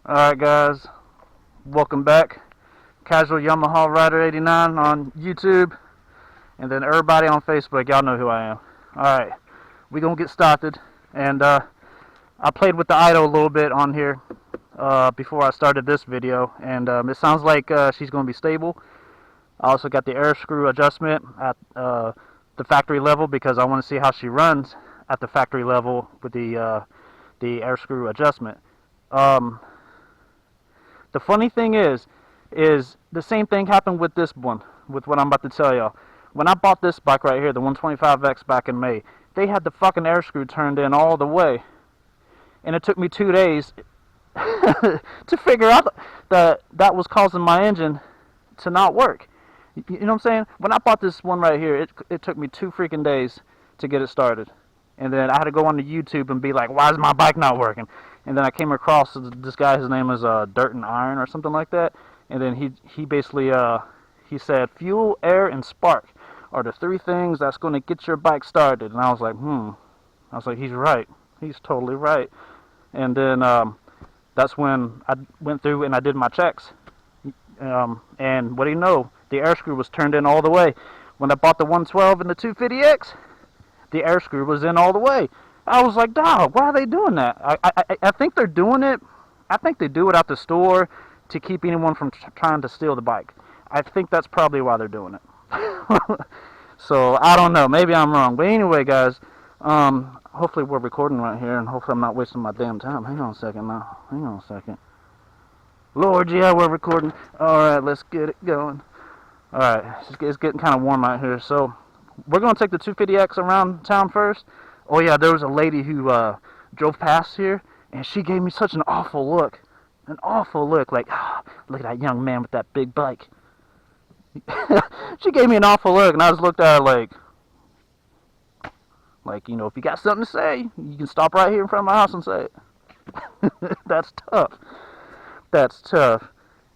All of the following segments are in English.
Alright guys, welcome back. Casual Yamaha Rider 89 on YouTube, and then everybody on Facebook, y'all know who I am. Alright, we gonna get started, and I played with the idle a little bit on here before I started this video, and it sounds like she's gonna be stable. I also got the air screw adjustment at the factory level because I want to see how she runs at the factory level with the air screw adjustment. The funny thing is the same thing happened with this one, with what I'm about to tell y'all. When I bought this bike right here, the 125X back in May, they had the fucking air screw turned in all the way. And it took me 2 days to figure out that was causing my engine to not work. You know what I'm saying? When I bought this one right here, it took me 2 freaking days to get it started. And then I had to go on to YouTube and be like, why is my bike not working? And then I came across this guy, his name is Dirt and Iron or something like that. And then he basically, he said, fuel, air, and spark are the 3 things that's going to get your bike started. And I was like, I was like, he's right. He's totally right. And then that's when I went through and I did my checks. And what do you know? The air screw was turned in all the way. When I bought the 112 and the 250X, the air screw was in all the way. I was like, dog, why are they doing that? I think they're doing it. I think they do it at the store to keep anyone from trying to steal the bike. I think that's probably why they're doing it. So, I don't know. Maybe I'm wrong. But anyway, guys, hopefully we're recording right here, and hopefully I'm not wasting my damn time. Hang on a second now. Hang on a second. Lord, yeah, we're recording. Alright, let's get it going. Alright, it's getting kind of warm out here. So, we're going to take the 250X around town first. Oh yeah, there was a lady who drove past here, and she gave me such an awful look. An awful look, like, look at that young man with that big bike. She gave me an awful look, and I just looked at her like, you know, if you got something to say, you can stop right here in front of my house and say it. That's tough. That's tough.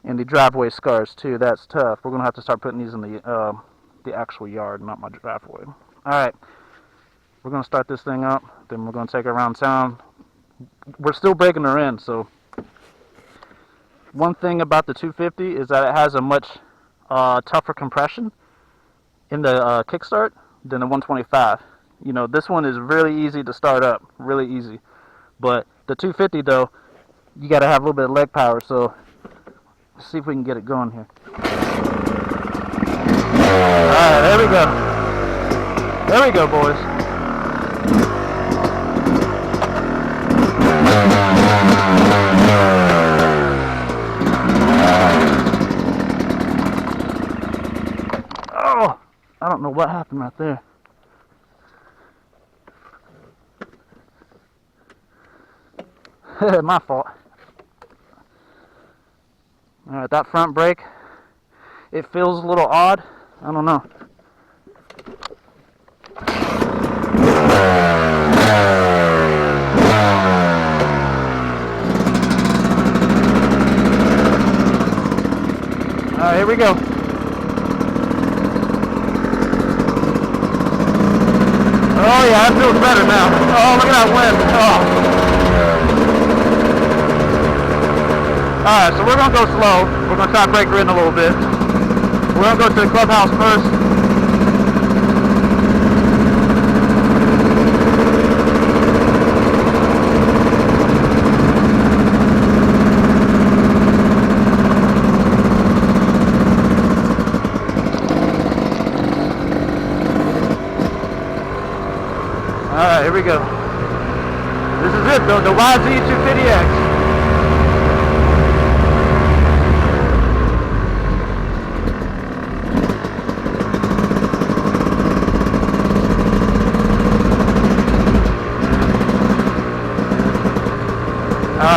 And the driveway scars, too, that's tough. We're going to have to start putting these in the actual yard, not my driveway. Alright. We're going to start this thing up, then we're going to take her around town. We're still breaking her in, so one thing about the 250 is that it has a much tougher compression in the kickstart than the 125. You know, this one is really easy to start up, really easy. But the 250, though, you got to have a little bit of leg power, so let's see if we can get it going here. Alright, there we go. There we go, boys. Oh, I don't know what happened right there. My fault. Alright, that front brake, it feels a little odd. I don't know. Alright, here we go. Oh yeah, that feels better now. Oh, look at that wind. Oh. Alright, so we're going to go slow. We're going to try to break her in a little bit. We're going to go to the clubhouse first. Alright, here we go. This is it though, the YZ250X.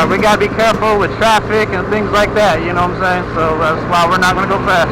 We gotta be careful with traffic and things like that, you know what I'm saying? So that's why we're not gonna go fast.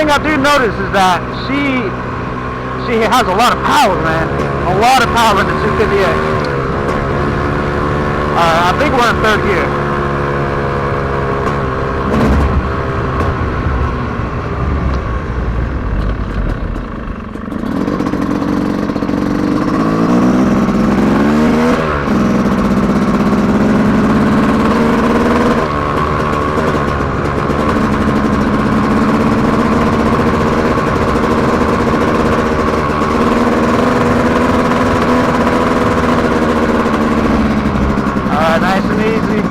thing I do notice is that she has a lot of power, man. A lot of power in the 250X. I think we're in third gear. Nice and easy.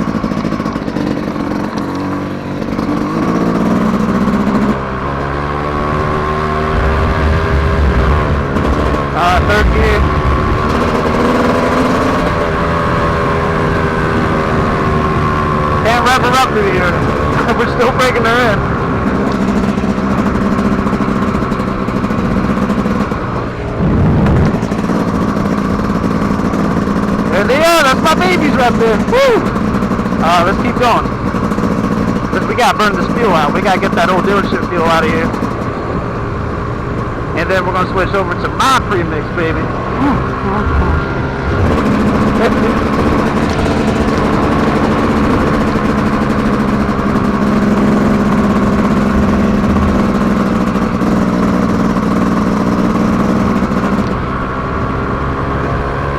Third gear. Can't wrap her up through here. We're still breaking her in. There they are, that's my babies right there. Woo! Let's keep going. Because we gotta burn this fuel out. We gotta get that old dealership fuel out of here. And then we're gonna switch over to my premix, baby.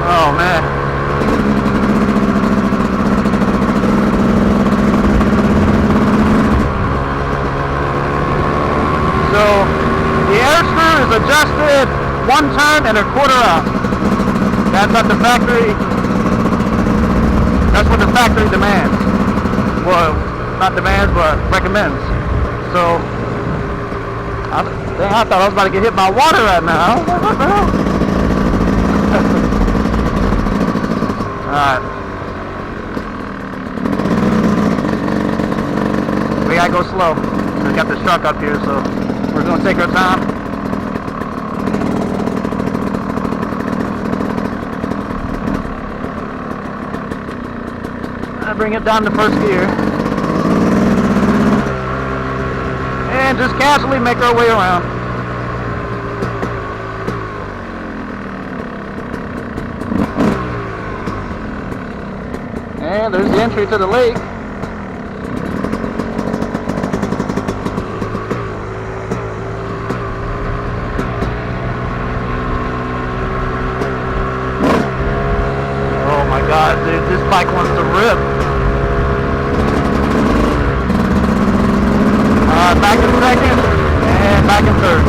Oh man. So the air screw is adjusted 1 turn and 1/4 up. That's at the factory. That's what the factory demands. Well, not demands, but recommends. So I thought I was about to get hit by water right now. What the hell? Alright. We gotta go slow. We got this truck up here, so we're gonna take our time. I bring it down to first gear. And just casually make our way around. And there's the entry to the lake. Oh my God, dude, this bike wants to rip. Back in second, and back in third.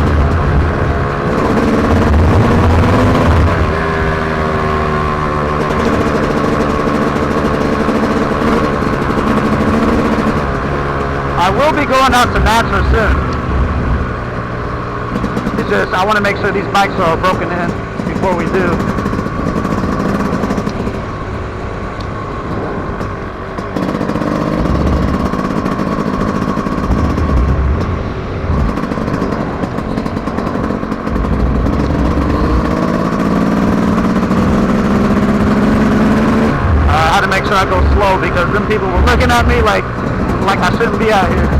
I will be going out to Natra soon. It's just, I want to make sure these bikes are broken in before we do. I had to make sure I go slow because them people were looking at me like I shouldn't be out here.